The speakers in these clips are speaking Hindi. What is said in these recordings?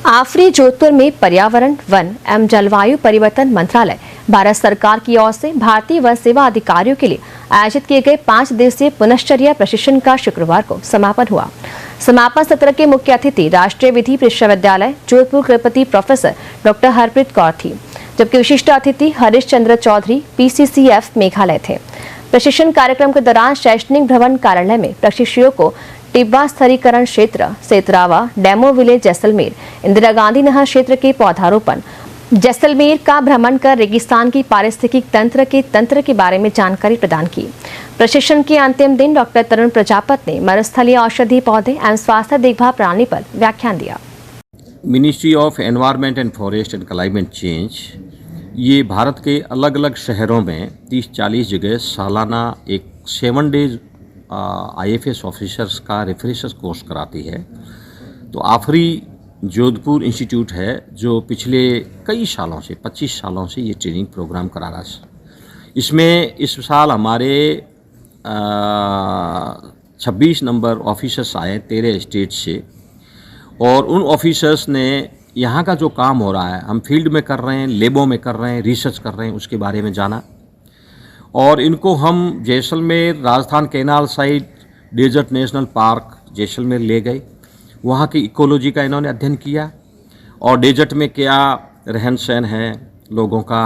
आफरी जोधपुर में पर्यावरण, वन एवं जलवायु परिवर्तन मंत्रालय, भारत सरकार की ओर से भारतीय वन सेवा अधिकारियों के लिए आयोजित किए गए 5 दिवसीय पुनश्चर्या प्रशिक्षण का शुक्रवार को समापन हुआ। समापन सत्र के मुख्य अतिथि राष्ट्रीय विधि विश्वविद्यालय जोधपुर कुलपति प्रोफेसर डॉक्टर हरप्रीत कौर थी, जबकि विशिष्ट अतिथि हरीश चंद्र चौधरी PCCF मेघालय थे। प्रशिक्षण कार्यक्रम के दौरान शैक्षणिक भवन कार्यालय में प्रशिक्षुओं को टिब्बा स्तरीकरण क्षेत्र, सेतरावा, डेमो विलेज जैसलमेर, इंदिरा गांधी नहर क्षेत्र के पौधारोपण, जैसलमेर का भ्रमण कर रेगिस्तान की पारिस्थितिक तंत्र के बारे में जानकारी प्रदान की। प्रशिक्षण के अंतिम दिन डॉक्टर तरुण प्रजापत ने मरुस्थलीय औषधि पौधे एवं स्वास्थ्य देखभाल प्रणाली पर व्याख्यान दिया। Ministry of environment and forest and climate change ये भारत के अलग अलग शहरों में 30-40 जगह सालाना एक 7 डेज IFS ऑफिसर्स का रिफ्रेशर्स कोर्स कराती है। तो आफरी जोधपुर इंस्टीट्यूट है जो पिछले कई सालों से 25 सालों से ये ट्रेनिंग प्रोग्राम करा रहा है। इसमें इस साल हमारे 26 नंबर ऑफिसर्स आए 13 स्टेट से, और उन ऑफिसर्स ने यहाँ का जो काम हो रहा है, हम फील्ड में कर रहे हैं, लेबों में कर रहे हैं, रिसर्च कर रहे हैं, उसके बारे में जाना। और इनको हम Jaisalmer, Rajasthan canal side, desert national park Jaisalmer ले गए। वहाँ की इकोलॉजी का इन्होंने अध्ययन किया और डेजर्ट में क्या रहन सहन है लोगों का,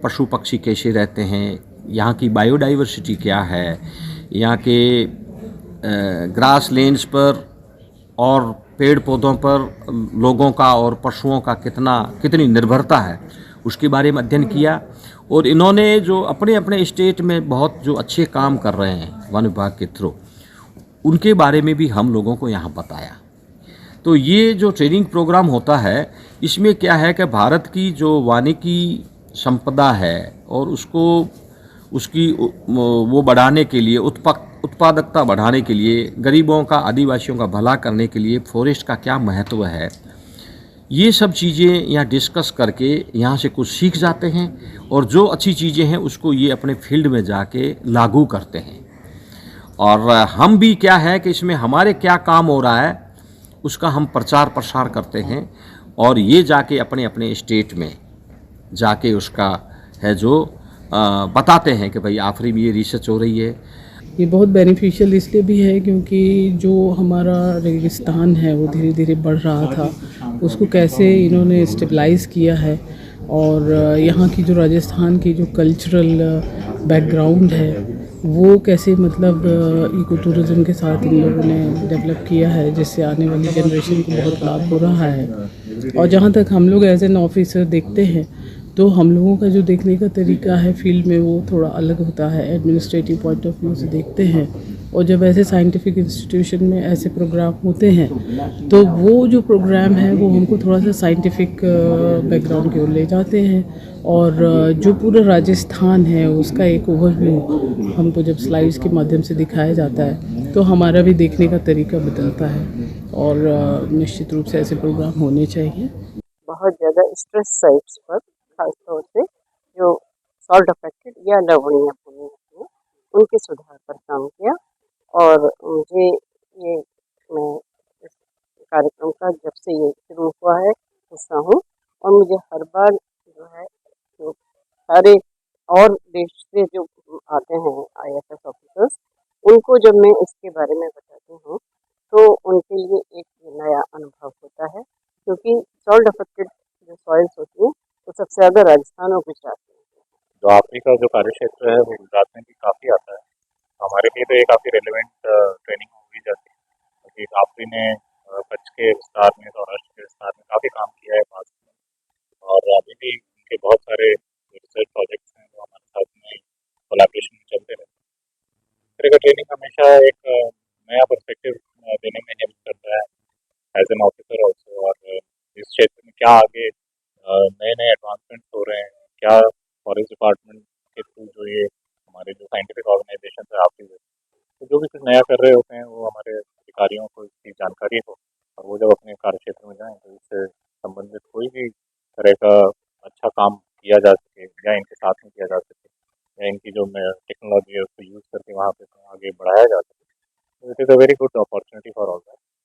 पशु पक्षी कैसे रहते हैं, यहाँ की बायोडाइवर्सिटी क्या है, यहाँ के ग्रास लैंड्स पर और पेड़ पौधों पर लोगों का और पशुओं का कितनी निर्भरता है, उसके बारे में अध्ययन किया। और इन्होंने जो अपने अपने स्टेट में बहुत जो अच्छे काम कर रहे हैं वन विभाग के थ्रू, उनके बारे में भी हम लोगों को यहाँ बताया। तो ये जो ट्रेनिंग प्रोग्राम होता है, इसमें क्या है कि भारत की जो वानिकी संपदा है और उसकी वो बढ़ाने के लिए, उत्पादकता बढ़ाने के लिए, गरीबों का, आदिवासियों का भला करने के लिए फॉरेस्ट का क्या महत्व है, ये सब चीज़ें यहाँ डिस्कस करके यहाँ से कुछ सीख जाते हैं और जो अच्छी चीज़ें हैं उसको ये अपने फील्ड में जाके लागू करते हैं। और हम भी क्या है कि इसमें हमारे क्या काम हो रहा है उसका हम प्रचार प्रसार करते हैं और ये जाके अपने अपने स्टेट में जाके उसका है जो बताते हैं कि भाई आफरी में ये रिसर्च हो रही है। ये बहुत बेनिफिशियल इसलिए भी है क्योंकि जो हमारा रेगिस्तान है वो धीरे धीरे बढ़ रहा था, उसको कैसे इन्होंने स्टेबलाइज़ किया है और यहाँ की जो राजस्थान की जो कल्चरल बैकग्राउंड है वो कैसे मतलब इको टूरिज़्म के साथ इन लोगों ने डेवलप किया है, जिससे आने वाली जनरेशन को बहुत लाभ हो रहा है। और जहाँ तक हम लोग एज एन ऑफिसर देखते हैं तो हम लोगों का जो देखने का तरीका है फील्ड में वो थोड़ा अलग होता है, एडमिनिस्ट्रेटिव पॉइंट ऑफ व्यू से देखते हैं। और जब ऐसे साइंटिफिक इंस्टीट्यूशन में ऐसे प्रोग्राम होते हैं तो वो जो प्रोग्राम है वो हमको थोड़ा सा साइंटिफिक बैकग्राउंड की ओर ले जाते हैं और जो पूरा राजस्थान है उसका एक ओवरव्यू हमको जब स्लाइड्स के माध्यम से दिखाया जाता है तो हमारा भी देखने का तरीका बदलता है और निश्चित रूप से ऐसे प्रोग्राम होने चाहिए। बहुत ज़्यादा स्ट्रेस साइट्स पर खासतौर से जो सॉल्ट अफेक्टेड या लवणीय भूमि होती है उनके सुधार पर काम किया। और मुझे ये मैं इस कार्यक्रम का जब से ये शुरू हुआ है हिस्सा हूँ और मुझे हर बार जो है जो सारे और देश से जो आते हैं IFS ऑफिसर्स, उनको जब मैं इसके बारे में बताती हूँ तो उनके लिए एक नया अनुभव होता है, क्योंकि सॉल्ट अफेक्टेड जो सॉइल्स होती हैं तो सबसे ज़्यादा राजस्थान और गुजरात में। जो आफरी का जो कार्य क्षेत्र है वो गुजरात में भी काफ़ी आता है। हमारे लिए तो ये काफ़ी रेलिवेंट ट्रेनिंग हुई जाती है, क्योंकि आफरी ने कच्छ के विस्तार में, सौराष्ट्र के विस्तार में काफ़ी काम किया है पास में, और अभी भी उनके बहुत सारे रिसर्च प्रोजेक्ट्स हैं जो हमारे साथ में कोलैबोरेशन में चलते रहते हैं। इस तरह का ट्रेनिंग हमेशा एक नया पर्सपेक्टिव देने में हेल्प करता है एज एन ऑफिसर ऑल्सो। और इस क्षेत्र में क्या आगे नए नए एडवांसमेंट्स हो रहे हैं, क्या फॉरेस्ट डिपार्टमेंट के थ्रू जो ये हमारे जो साइंटिफिक ऑर्गेनाइजेशन है आपकी, तो जो भी कुछ नया कर रहे होते हैं वो हमारे अधिकारियों को इसकी जानकारी हो और वो जब अपने कार्य क्षेत्र में जाएं तो इससे संबंधित कोई भी तरह का अच्छा काम किया जा सके या इनके साथ में किया जा सके या इनकी जो टेक्नोलॉजी है उसको यूज़ करके वहाँ पे आगे बढ़ाया जा सके। तो it is a very good opportunity.